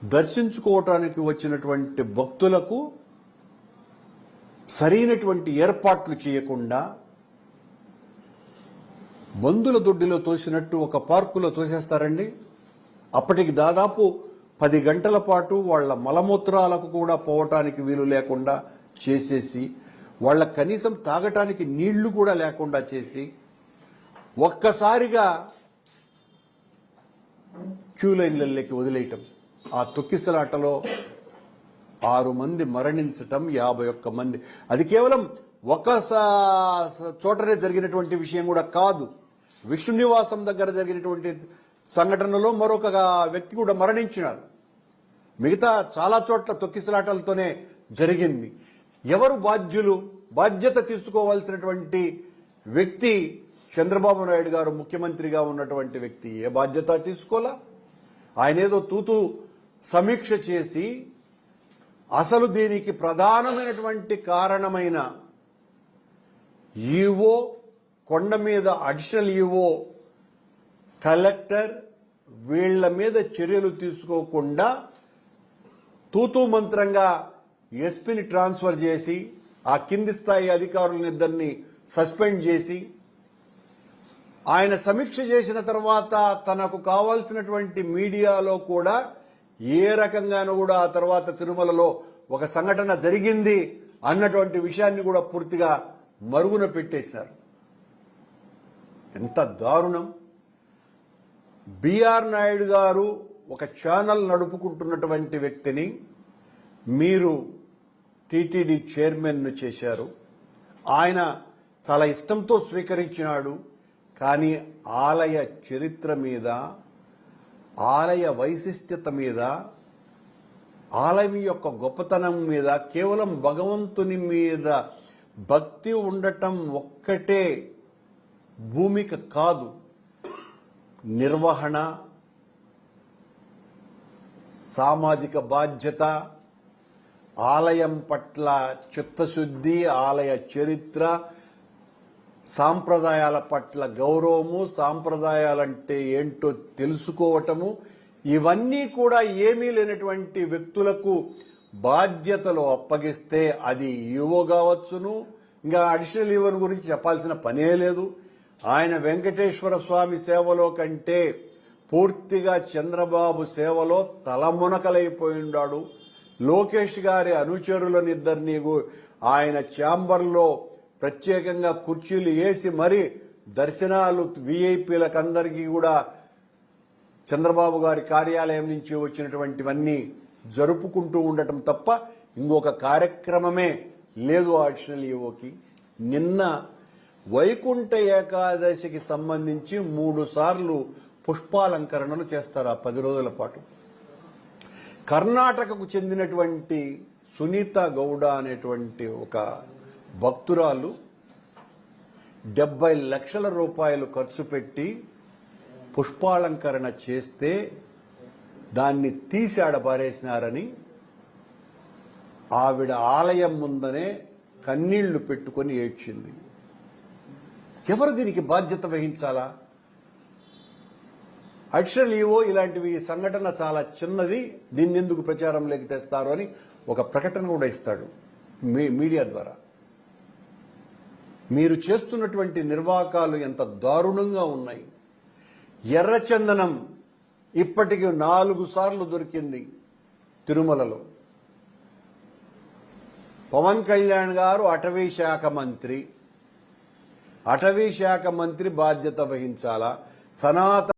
దర్శించుకోవటానికి వచ్చినటువంటి భక్తులకు సరైనటువంటి ఏర్పాట్లు చేయకుండా బందుల దొడ్డిలో తోసినట్టు ఒక పార్కులో తోసేస్తారండి. అప్పటికి దాదాపు 10 గంటల పాటు వాళ్ళ మలమూత్రాలకు కూడా పోవటానికి వీలు లేకుండా చేసేసి, వాళ్ళ కనీసం తాగటానికి నీళ్లు కూడా లేకుండా చేసి, ఒక్కసారిగా క్యూ లైన్లలోకి వదిలేయటం. ఆ తొక్కిసలాటలో 6 మంది మరణించటం, 51 మంది. అది కేవలం ఒక చోటనే జరిగినటువంటి విషయం కూడా కాదు. విష్ణు నివాసం దగ్గర జరిగినటువంటి సంఘటనలో మరొక వ్యక్తి కూడా మరణించినారు. మిగతా చాలా చోట్ల తొక్కిసలాటలతోనే జరిగింది. ఎవరు బాధ్యులు? బాధ్యత తీసుకోవాల్సినటువంటి వ్యక్తి చంద్రబాబు నాయుడు గారు, ముఖ్యమంత్రిగా ఉన్నటువంటి వ్యక్తి. ఏ బాధ్యత తీసుకోవాలా? ఆయన ఏదో తూతూ సమీక్ష చేసి అసలు దీనికి ప్రధానమైనటువంటి కారణమైన ఈవో, కొండ మీద అడిషనల్ ఈవో, కలెక్టర్ వీళ్ల మీద చర్యలు తీసుకోకుండా తూతూ మంత్రంగా ఎస్పీని ట్రాన్స్ఫర్ చేసి, ఆ కింది స్థాయి అధికారులనిద్దరిని సస్పెండ్ చేసి, ఆయన సమీక్ష చేసిన తర్వాత తనకు కావాల్సినటువంటి మీడియాలో కూడా ఏ రకంగానూ కూడా ఆ తర్వాత తిరుమలలో ఒక సంఘటన జరిగింది అన్నటువంటి విషయాన్ని కూడా పూర్తిగా మరుగున పెట్టేశారు. ఎంత దారుణం! బిఆర్ నాయుడు గారు ఒక ఛానల్ నడుపుకుంటున్నటువంటి వ్యక్తిని మీరు టీటీడీ చైర్మన్ చేశారు. ఆయన చాలా ఇష్టంతో స్వీకరించినాడు. కానీ ఆలయ చరిత్ర మీద, ఆలయ వైశిష్ట్యత మీద, ఆలయం యొక్క గొప్పతనం మీద, కేవలం భగవంతుని మీద భక్తి ఉండటం ఒక్కటే భూమిక కాదు. నిర్వహణ, సామాజిక బాధ్యత, ఆలయం పట్ల చిత్తశుద్ధి, ఆలయ చరిత్ర, సాంప్రదాయాల పట్ల గౌరవము, సాంప్రదాయాలంటే ఏంటో తెలుసుకోవటము, ఇవన్నీ కూడా ఏమీ లేనటువంటి వ్యక్తులకు బాధ్యతలు అప్పగిస్తే అది ఈవో కావచ్చును. ఇంకా అడిషనల్ ఈవో గురించి చెప్పాల్సిన పనే లేదు. ఆయన వెంకటేశ్వర స్వామి సేవలో కంటే పూర్తిగా చంద్రబాబు సేవలో తలమునకలైపోయినాడు. లోకేష్ గారి అనుచరులనిద్దరినీ ఆయన ఛాంబర్లో ప్రత్యేకంగా కుర్చీలు వేసి మరి దర్శనాలు వీఐపీలకందరికీ కూడా చంద్రబాబు గారి కార్యాలయం నుంచి వచ్చినటువంటివన్నీ జరుపుకుంటూ ఉండటం తప్ప ఇంకొక కార్యక్రమమే లేదు అడిషనల్ ఈవోకి. నిన్న వైకుంఠ ఏకాదశికి సంబంధించి 3 సార్లు పుష్పాలంకరణలు చేస్తారు ఆ 10 రోజుల పాటు. కర్ణాటకకు చెందినటువంటి సునీత గౌడ అనేటువంటి ఒక భక్తురాలు 70 లక్షల రూపాయలు ఖర్చు పెట్టి పుష్పాలంకరణ చేస్తే దాన్ని తీసి ఆడబారేసినారని ఆవిడ ఆలయం ముందనే కన్నీళ్లు పెట్టుకొని ఏడ్చింది. ఎవరు దీనికి బాధ్యత వహించాలా? అడిషనల్ ఈవో ఇలాంటివి సంఘటన చాలా చిన్నది, దీన్ని ఎందుకు ప్రచారంలోకి తెస్తారు అని ఒక ప్రకటన కూడా ఇస్తాడు మీడియా ద్వారా. మీరు చేస్తున్నటువంటి నిర్వాకాలు ఎంత దారుణంగా ఉన్నాయి. ఎర్రచందనం ఇప్పటికి 4 సార్లు దొరికింది తిరుమలలో. పవన్ కళ్యాణ్ గారు అటవీ శాఖ మంత్రి బాధ్యత వహించాలా? సనాతన